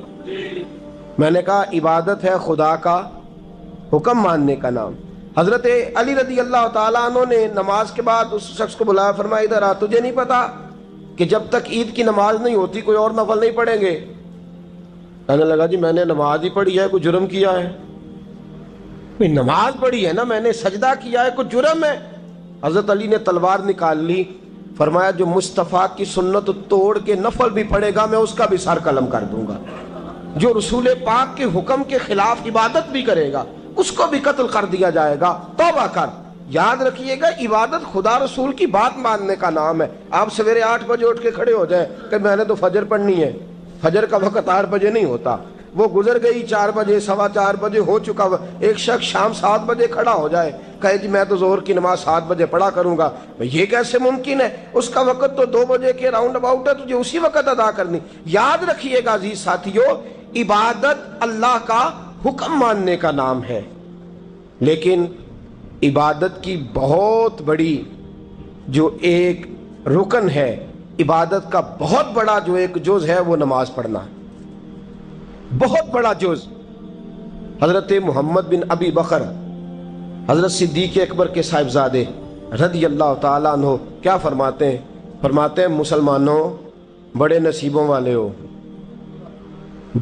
Speaker 1: میں نے کہا عبادت ہے خدا کا حکم ماننے کا نام۔ حضرت علی رضی اللہ تعالیٰ عنہ نے نماز کے بعد اس شخص کو بلایا، فرمایا ادھر آ، تجھے نہیں پتا کہ جب تک عید کی نماز نہیں ہوتی کوئی اور نفل نہیں پڑھیں گے؟ کہنے لگا جی میں نے نماز ہی پڑھی ہے، کوئی جرم کیا ہے؟ نماز پڑھی ہے نا، میں نے سجدہ کیا ہے، کوئی جرم ہے؟ حضرت علی نے تلوار نکال لی، فرمایا جو مصطفیٰ کی سنت توڑ کے نفل بھی پڑھے گا میں اس کا بھی سر قلم کر دوں گا، جو رسول پاک کے حکم کے خلاف عبادت بھی کرے گا اس کو بھی قتل کر دیا جائے گا۔ توبہ کر۔ یاد رکھیے گا عبادت خدا رسول کی بات ماننے کا نام ہے۔ آپ سویرے 8 بجے اٹھ کے کھڑے ہو جائیں کہ میں نے تو فجر پڑھنی ہے، فجر کا وقت 8 بجے نہیں ہوتا، وہ گزر گئی 4 بجے، 4:15 بجے ہو چکا۔ ایک شخص شام 7 بجے کھڑا ہو جائے کہے جی میں تو ظہر کی نماز 7 بجے پڑھا کروں گا، یہ کیسے ممکن ہے؟ اس کا وقت تو 2 بجے کے راؤنڈ اباؤٹ ہے، تجھے اسی وقت ادا کرنی۔ یاد رکھیے گا عزیز ساتھیو، عبادت اللہ کا حکم ماننے کا نام ہے، لیکن عبادت کی بہت بڑی جو ایک رکن ہے، عبادت کا بہت بڑا جو ایک جز ہے وہ نماز پڑھنا۔ بہت بڑا جز۔ حضرت محمد بن ابی بکر حضرت صدیق اکبر کے صاحبزادے رضی اللہ تعالیٰ عنہ کیا فرماتے ہیں؟ فرماتے ہیں مسلمانوں بڑے نصیبوں والے ہو،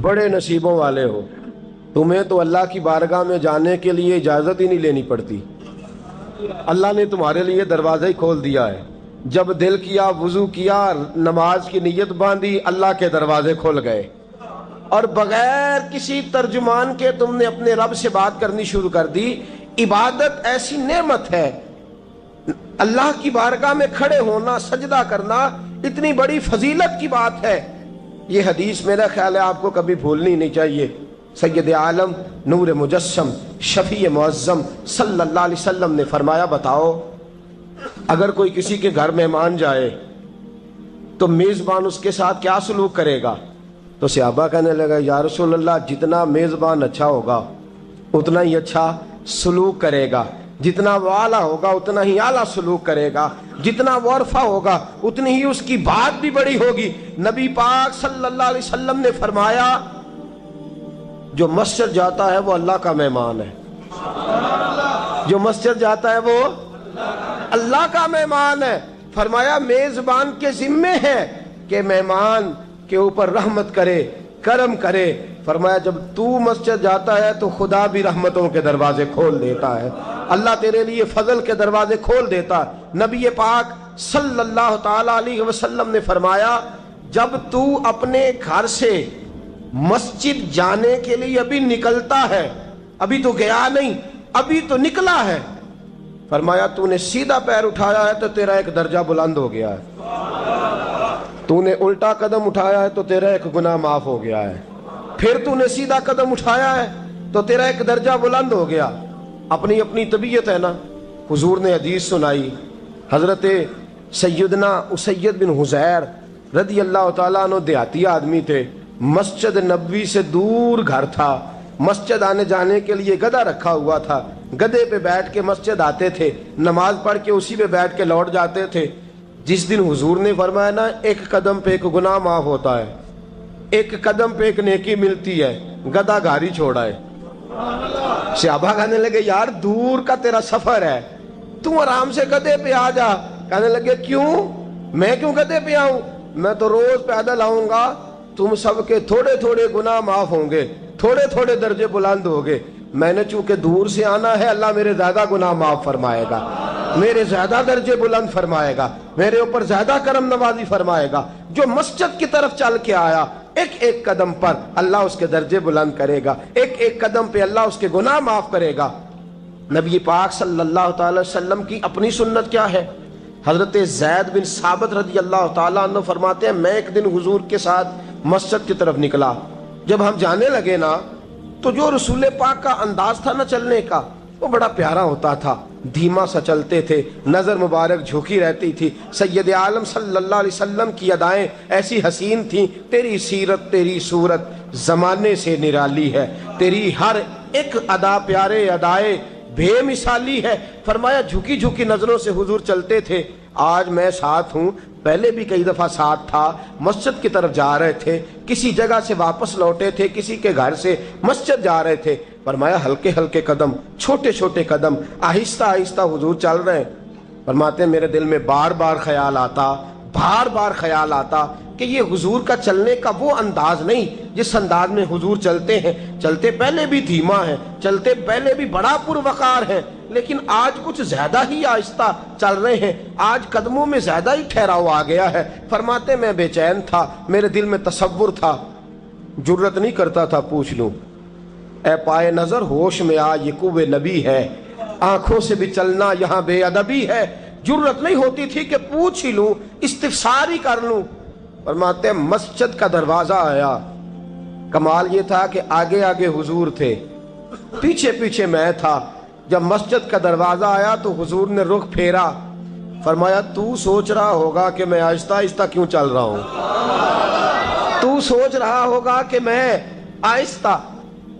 Speaker 1: بڑے نصیبوں والے ہو، تمہیں تو اللہ کی بارگاہ میں جانے کے لیے اجازت ہی نہیں لینی پڑتی، اللہ نے تمہارے لیے دروازہ ہی کھول دیا ہے۔ جب دل کیا، وضو کیا، نماز کی نیت باندھی، اللہ کے دروازے کھل گئے، اور بغیر کسی ترجمان کے تم نے اپنے رب سے بات کرنی شروع کر دی۔ عبادت ایسی نعمت ہے، اللہ کی بارگاہ میں کھڑے ہونا، سجدہ کرنا اتنی بڑی فضیلت کی بات ہے۔ یہ حدیث میرا خیال ہے آپ کو کبھی بھولنی نہیں چاہیے۔ سید عالم نور مجسم شفیع معظم صلی اللہ علیہ وسلم نے فرمایا، بتاؤ اگر کوئی کسی کے گھر مہمان جائے تو میزبان اس کے ساتھ کیا سلوک کرے گا؟ تو صحابہ کہنے لگا، یا رسول اللہ جتنا میزبان اچھا ہوگا اتنا ہی اچھا سلوک کرے گا، جتنا وہ اعلیٰ ہوگا اتنا ہی اعلیٰ سلوک کرے گا، جتنا وہ عرفہ ہوگا اتنی ہی اس کی بات بھی بڑی ہوگی۔ نبی پاک صلی اللہ علیہ وسلم نے فرمایا، جو مسجد جاتا ہے وہ اللہ کا مہمان ہے، جو مسجد جاتا ہے وہ اللہ کا مہمان ہے۔ فرمایا میزبان کے ذمے ہے کہ مہمان کے اوپر رحمت کرے، کرم کرے۔ فرمایا جب تو مسجد جاتا ہے تو خدا بھی رحمتوں کے دروازے کھول دیتا ہے، اللہ تیرے لیے فضل کے دروازے کھول دیتا ہے۔ نبی پاک صلی اللہ تعالی علیہ وسلم نے فرمایا، جب تو اپنے گھر سے مسجد جانے کے لیے ابھی نکلتا ہے، ابھی تو گیا نہیں، ابھی تو نکلا ہے، فرمایا تو نے سیدھا پیر اٹھایا ہے تو تیرا ایک درجہ بلند ہو گیا ہے، تو نے الٹا قدم اٹھایا ہے تو تیرا ایک گناہ معاف ہو گیا ہے، پھر تو نے سیدھا قدم اٹھایا ہے تو تیرا ایک درجہ بلند ہو گیا۔ اپنی اپنی طبیعت ہے نا۔ حضور نے حدیث سنائی، حضرت سیدنا اسید بن حزیر رضی اللہ تعالیٰ عنہ دیہاتی آدمی تھے، مسجد نبوی سے دور گھر تھا، مسجد آنے جانے کے لیے گدھا رکھا ہوا تھا، گدھے پہ بیٹھ کے مسجد آتے تھے، نماز پڑھ کے اسی پہ بیٹھ کے لوٹ جاتے تھے۔ جس دن حضور نے فرمایا نا ایک قدم پہ ایک گناہ معاف ہوتا ہے، ایک قدم پہ ایک نیکی ملتی ہے، گدھا گھاری چھوڑا ہے۔ صحابہ کہنے لگے یار دور کا تیرا سفر ہے، تو آرام سے گدھے پہ آ جا۔ کہنے لگے کیوں؟ میں کیوں گدھے پہ آؤں؟ میں تو روز پیدل آؤں گا، تم سب کے تھوڑے تھوڑے گناہ معاف ہوں گے، تھوڑے تھوڑے درجے بلند ہوں گے۔ میں نے چونکہ دور سے آنا ہے، اللہ میرے زیادہ گناہ معاف فرمائے گا، میرے زیادہ درجے بلند فرمائے گا، میرے اوپر زیادہ کرم نوازی فرمائے گا۔ جو مسجد کی طرف چل کے آیا، ایک ایک قدم پر اللہ اس کے درجے بلند کرے گا، ایک ایک قدم پہ اللہ اس کے گناہ معاف کرے گا۔ نبی پاک صلی اللہ تعالی وسلم کی اپنی سنت کیا ہے؟ حضرت زید بن ثابت رضی اللہ تعالیٰ عنہ فرماتے ہیں، میں ایک دن حضور کے ساتھ مسجد کی طرف نکلا، جب ہم جانے لگے نا تو جو رسول پاک کا انداز تھا نا چلنے کا وہ بڑا پیارا ہوتا تھا، دھیما سا چلتے تھے، نظر مبارک جھکی رہتی تھی۔ سید عالم صلی اللہ علیہ وسلم کی ادائیں ایسی حسین تھیں، تیری سیرت تیری صورت زمانے سے نرالی ہے، تیری ہر ایک ادا پیارے ادائے بے مثالی ہے۔ فرمایا جھکی جھکی نظروں سے حضور چلتے تھے۔ آج میں ساتھ ہوں، پہلے بھی کئی دفعہ ساتھ تھا، مسجد کی طرف جا رہے تھے، کسی جگہ سے واپس لوٹے تھے، کسی کے گھر سے مسجد جا رہے تھے۔ فرمایا ہلکے ہلکے قدم، چھوٹے چھوٹے قدم، آہستہ آہستہ حضور چل رہے ہیں۔ فرماتے ہیں میرے دل میں بار بار خیال آتا کہ یہ حضور کا چلنے کا وہ انداز نہیں جس انداز میں حضور چلتے ہیں۔ چلتے پہلے بھی دھیما ہے، چلتے پہلے بھی بڑا پروقار ہے، لیکن آج کچھ زیادہ ہی آہستہ چل رہے ہیں، آج قدموں میں زیادہ ہی ٹھہراؤ آ گیا ہے۔ فرماتے میں بے چین تھا، میرے دل میں تصور تھا، جرت نہیں کرتا تھا پوچھ لوں، اے پائے نظر ہوش میں آ، یہ کوہ نبی ہے، آنکھوں سے بھی چلنا یہاں بے ادبی ہے۔ جرت نہیں ہوتی تھی کہ پوچھ ہی لوں، استفسار ہی کر لوں۔ فرماتے ہیں مسجد کا دروازہ آیا، کمال یہ تھا کہ آگے آگے حضور تھے، پیچھے پیچھے میں تھا۔ جب مسجد کا دروازہ آیا تو حضور نے رخ پھیرا، فرمایا تو سوچ رہا ہوگا کہ میں آہستہ آہستہ کیوں چل رہا ہوں، تو سوچ رہا ہوگا کہ میں آہستہ۔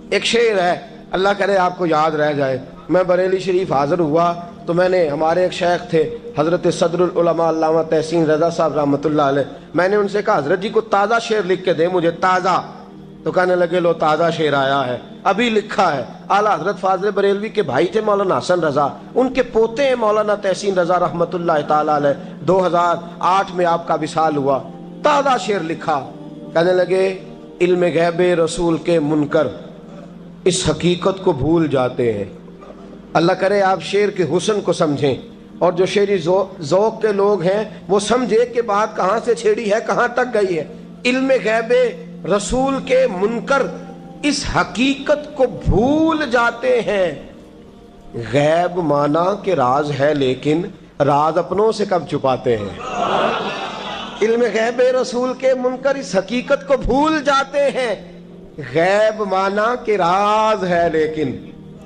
Speaker 1: ایک شعر ہے، اللہ کرے آپ کو یاد رہ جائے۔ میں بریلی شریف حاضر ہوا تو میں نے، ہمارے ایک شیخ تھے حضرت صدر العلماء علامہ تحسین رضا صاحب رحمۃ اللہ علیہ، میں نے ان سے کہا حضرت جی کو تازہ شعر لکھ کے دیں مجھے، تازہ تو کہنے لگے لو تازہ شعر آیا ہے، ابھی لکھا ہے۔ اعلیٰ حضرت فاضل بریلوی کے بھائی تھے مولانا حسن رضا، ان کے پوتے ہیں مولانا تحسین رضا رحمت اللہ تعالیٰ علیہ، 2008 میں آپ کا وصال ہوا۔ تازہ شعر لکھا، کہنے لگے علم غیب رسول کے منکر اس حقیقت کو بھول جاتے ہیں۔ اللہ کرے آپ شعر کے حسن کو سمجھیں، اور جو شعری ذوق کے لوگ ہیں وہ سمجھے کہ بات کہاں سے چھیڑی ہے، کہاں تک گئی ہے۔ علم غیب رسول کے منکر اس حقیقت کو بھول جاتے ہیں۔ غیب مانا کہ راز ہے، لیکن راز اپنوں سے کب چھپاتے ہیں۔ علم غیب رسول کے منکر اس حقیقت کو بھول جاتے ہیں۔ غیب مانا کہ راز ہے، لیکن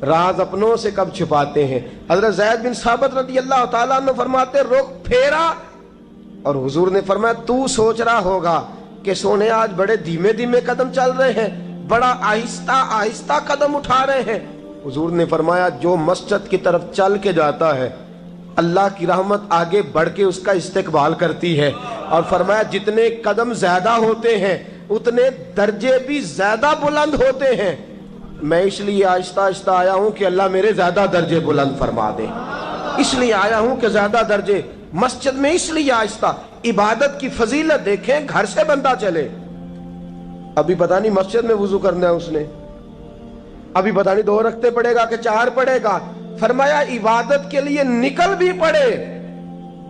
Speaker 1: راز اپنوں سے کب چھپاتے ہیں۔ حضرت زید بن ثابت رضی اللہ تعالیٰ عنہ فرماتے رخ پھیرا اور حضور نے فرمایا تو سوچ رہا ہوگا کہ سونے آج بڑے دھیمے دھیمے قدم چل رہے ہیں، بڑا آہستہ آہستہ قدم اٹھا رہے ہیں۔ حضور نے فرمایا جو مسجد کی طرف چل کے جاتا ہے اللہ کی رحمت آگے بڑھ کے اس کا استقبال کرتی ہے، اور فرمایا جتنے قدم زیادہ ہوتے ہیں اتنے درجے بھی زیادہ بلند ہوتے ہیں۔ میں اس لیے آہستہ آہستہ آیا ہوں کہ اللہ میرے زیادہ درجے بلند فرما دے، اس لیے آیا ہوں کہ زیادہ درجے مسجد میں، اس لیے آہستہ۔ عبادت کی فضیلت دیکھیں، گھر سے بندہ چلے، ابھی پتہ نہیں مسجد میں وضو کرنا ہے اس نے، ابھی پتہ نہیں 2 رکعتیں پڑھے گا کہ 4 پڑھے گا۔ فرمایا عبادت کے لیے نکل بھی پڑے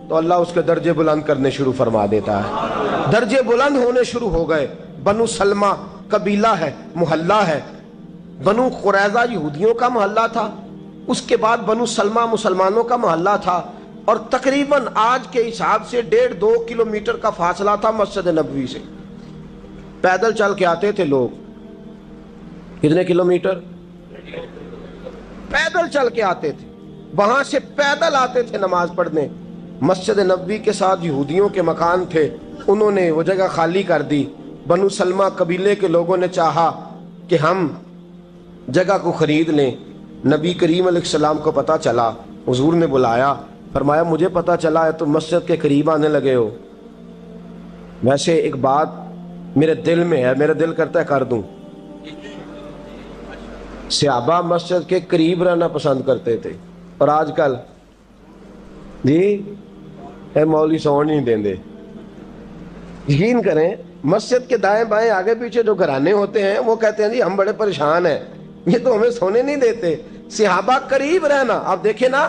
Speaker 1: تو اللہ اس کے درجے بلند کرنے شروع فرما دیتا ہے۔ درجے بلند ہونے شروع ہو گئے۔ بنو سلمہ قبیلہ ہے، محلہ ہے، بنو قریظہ یہودیوں کا محلہ تھا، اس کے بعد بنو سلمہ مسلمانوں کا محلہ تھا، اور تقریباً آج کے حساب سے 1.5-2 کلومیٹر کا فاصلہ تھا مسجد نبوی سے۔ پیدل چل کے آتے تھے لوگ، کتنے کلومیٹر؟ پیدل چل کے آتے تھے، وہاں سے پیدل آتے تھے نماز پڑھنے۔ مسجد نبوی کے ساتھ یہودیوں کے مکان تھے، انہوں نے وہ جگہ خالی کر دی۔ بنو سلمہ قبیلے کے لوگوں نے چاہا کہ ہم جگہ کو خرید لیں۔ نبی کریم علیہ السلام کو پتہ چلا، حضور نے بلایا، فرمایا مجھے پتہ چلا ہے تم مسجد کے قریب آنے لگے ہو، ویسے ایک بات میرے دل میں ہے، میرا دل کرتا ہے کر دوں۔ صحابہ مسجد کے قریب رہنا پسند کرتے تھے، اور آج کل جی اے مولوی سون نہیں دیں دے۔ یقین کریں مسجد کے دائیں بائیں آگے پیچھے جو گھرانے ہوتے ہیں وہ کہتے ہیں جی ہم بڑے پریشان ہیں، یہ تو ہمیں سونے نہیں دیتے۔ صحابہ قریب رہنا، آپ دیکھیں نا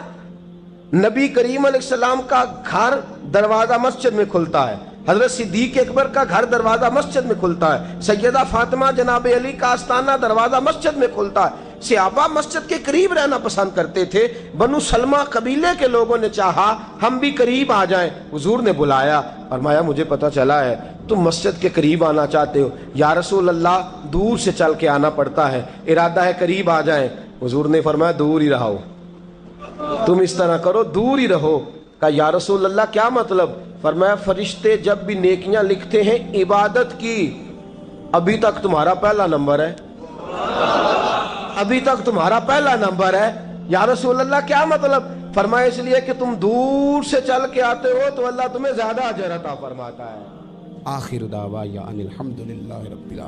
Speaker 1: نبی کریم علیہ السلام کا گھر دروازہ مسجد میں کھلتا ہے، حضرت صدیق اکبر کا گھر دروازہ مسجد میں کھلتا ہے، سیدہ فاطمہ جناب علی کا آستانہ دروازہ مسجد میں کھلتا ہے۔ صحابہ مسجد کے قریب رہنا پسند کرتے تھے۔ بنو سلمہ قبیلے کے لوگوں نے چاہا ہم بھی قریب آ جائیں، حضور نے بلایا، فرمایا مجھے پتہ چلا ہے تم مسجد کے قریب آنا چاہتے ہو، یا رسول اللہ دور سے چل کے آنا پڑتا ہے، ارادہ ہے قریب آ جائیں۔ حضور نے فرمایا دور ہی رہو، تم اس طرح کرو دور ہی رہو۔ کہا یا رسول اللہ کیا مطلب؟ فرمایا فرشتے جب بھی نیکیاں لکھتے ہیں عبادت کی، ابھی تک تمہارا پہلا نمبر ہے، ابھی تک تمہارا پہلا نمبر ہے۔ یا رسول اللہ کیا مطلب؟ فرمایا اس لیے کہ تم دور سے چل کے آتے ہو تو اللہ تمہیں زیادہ اجر عطا فرماتا ہے۔
Speaker 2: آخر دعوانا ان الحمدللہ رب العالمین۔